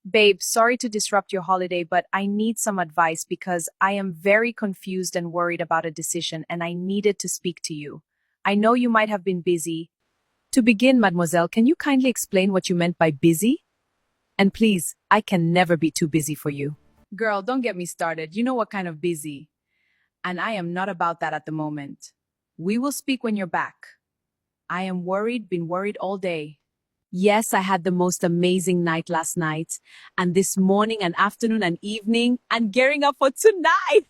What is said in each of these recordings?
Babe, sorry to disrupt your holiday, but I need some advice because I am very confused and worried about a decision and I needed to speak to you. I know you might have been busy. To begin, mademoiselle, can you kindly explain what you meant by busy? And please, I can never be too busy for you. Girl, don't get me started. You know what kind of busy. And I am not about that at the moment. We will speak when you're back. I am worried, been worried all day. Yes, I had the most amazing night last night, and this morning and afternoon and evening, and gearing up for tonight.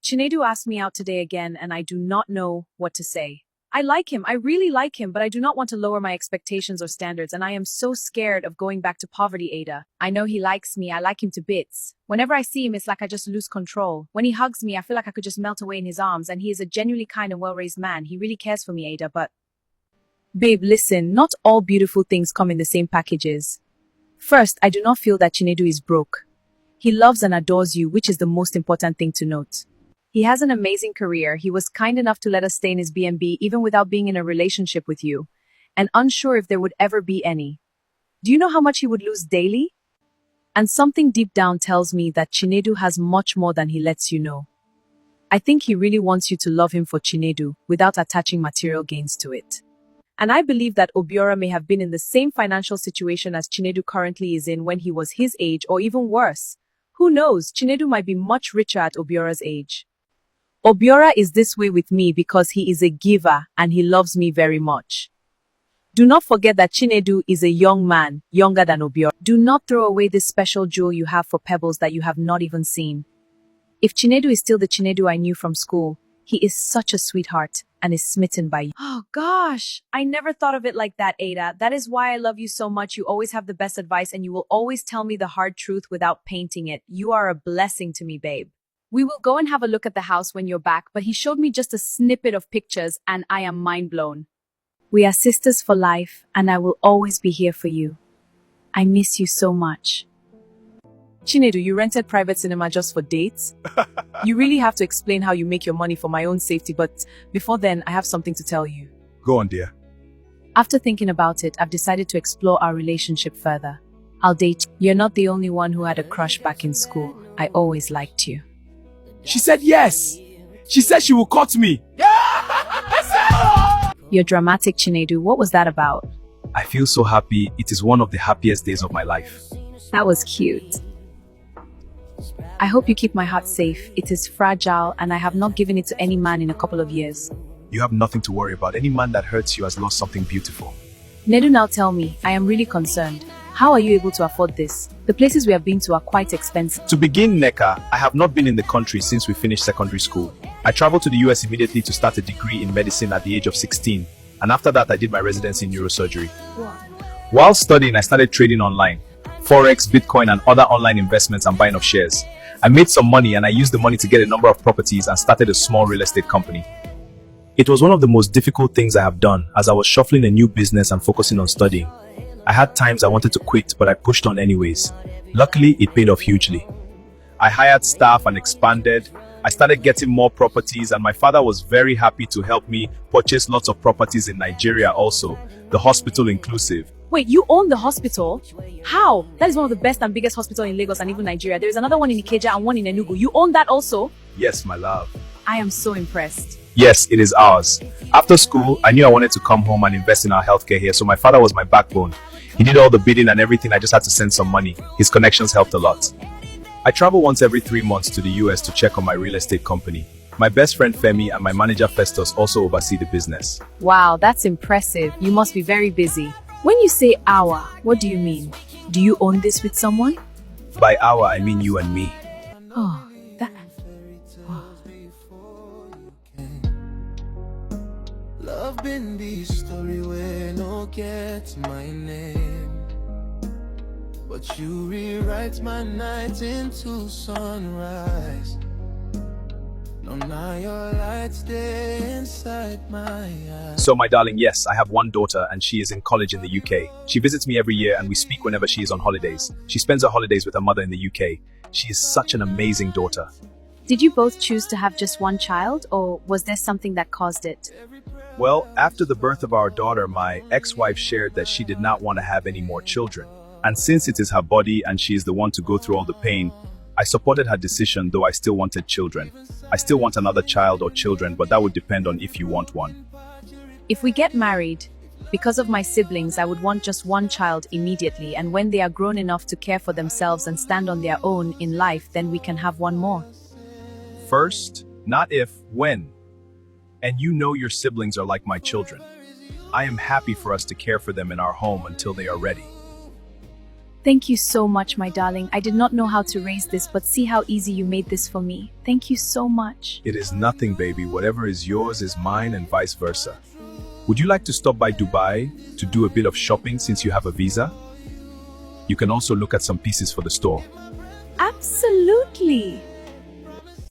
Chinedu asked me out today again, and I do not know what to say. I like him, I really like him, but I do not want to lower my expectations or standards, and I am so scared of going back to poverty, Ada. I know he likes me, I like him to bits. Whenever I see him, it's like I just lose control. When he hugs me, I feel like I could just melt away in his arms, and he is a genuinely kind and well-raised man. He really cares for me, Ada, but babe, listen, not all beautiful things come in the same packages. First, I do not feel that Chinedu is broke. He loves and adores you, which is the most important thing to note. He has an amazing career. He was kind enough to let us stay in his B&B even without being in a relationship with you, and unsure if there would ever be any. Do you know how much he would lose daily? And something deep down tells me that Chinedu has much more than he lets you know. I think he really wants you to love him for Chinedu without attaching material gains to it. And I believe that Obiora may have been in the same financial situation as Chinedu currently is in when he was his age, or even worse. Who knows, Chinedu might be much richer at Obiora's age. Obiora is this way with me because he is a giver and he loves me very much. Do not forget that Chinedu is a young man, younger than Obiora. Do not throw away this special jewel you have for pebbles that you have not even seen. If Chinedu is still the Chinedu I knew from school, he is such a sweetheart and is smitten by you. Oh gosh, I never thought of it like that, Ada. That is why I love you so much. You always have the best advice and you will always tell me the hard truth without painting it. You are a blessing to me, babe. We will go and have a look at the house when you're back, but he showed me just a snippet of pictures and I am mind blown. We are sisters for life and I will always be here for you. I miss you so much. Chinedu, you rented private cinema just for dates? You really have to explain how you make your money for my own safety, but before then, I have something to tell you. Go on, dear. After thinking about it, I've decided to explore our relationship further. I'll date you. You're not the only one who had a crush back in school. I always liked you. She said yes. She said she will cut me. You're dramatic, Chinedu. What was that about? I feel so happy. It is one of the happiest days of my life. That was cute. I hope you keep my heart safe. It is fragile and I have not given it to any man in a couple of years. You have nothing to worry about. Any man that hurts you has lost something beautiful. Nedu, now tell me, I am really concerned. How are you able to afford this? The places we have been to are quite expensive. To begin, Neka, I have not been in the country since we finished secondary school. I traveled to the US immediately to start a degree in medicine at the age of 16. And after that, I did my residency in neurosurgery. Wow. While studying, I started trading online. Forex, Bitcoin, and other online investments and buying of shares. I made some money and I used the money to get a number of properties and started a small real estate company. It was one of the most difficult things I have done as I was shuffling a new business and focusing on studying. I had times I wanted to quit, but I pushed on anyways. Luckily, it paid off hugely. I hired staff and expanded. I started getting more properties and my father was very happy to help me purchase lots of properties in Nigeria also, the hospital inclusive. Wait, you own the hospital? How? That is one of the best and biggest hospitals in Lagos and even Nigeria. There is another one in Ikeja and one in Enugu. You own that also? Yes, my love. I am so impressed. Yes, it is ours. After school, I knew I wanted to come home and invest in our healthcare here, so my father was my backbone. He did all the bidding and everything. I just had to send some money. His connections helped a lot. I travel once every 3 months to the US to check on my real estate company. My best friend Femi and my manager Festus also oversee the business. Wow, that's impressive. You must be very busy. When you say our, what do you mean? Do you own this with someone? By our, I mean you and me. Oh, that... Wow. Love been the story where no get my name, but you rewrite my night into sunrise. No, now your light stay inside my eyes. So my darling, yes, I have one daughter and she is in college in the UK. She visits me every year and we speak whenever she is on holidays. She spends her holidays with her mother in the UK. She is such an amazing daughter. Did you both choose to have just one child, or was there something that caused it? Well, after the birth of our daughter, my ex-wife shared that she did not want to have any more children. And since it is her body and she is the one to go through all the pain, I supported her decision, though I still wanted children. I still want another child or children, but that would depend on if you want one. If we get married, because of my siblings, I would want just one child immediately, and when they are grown enough to care for themselves and stand on their own in life, then we can have one more. First, not if, when. And you know your siblings are like my children. I am happy for us to care for them in our home until they are ready. Thank you so much, my darling. I did not know how to raise this, but see how easy you made this for me. Thank you so much. It is nothing, baby. Whatever is yours is mine and vice versa. Would you like to stop by Dubai to do a bit of shopping since you have a visa? You can also look at some pieces for the store. Absolutely.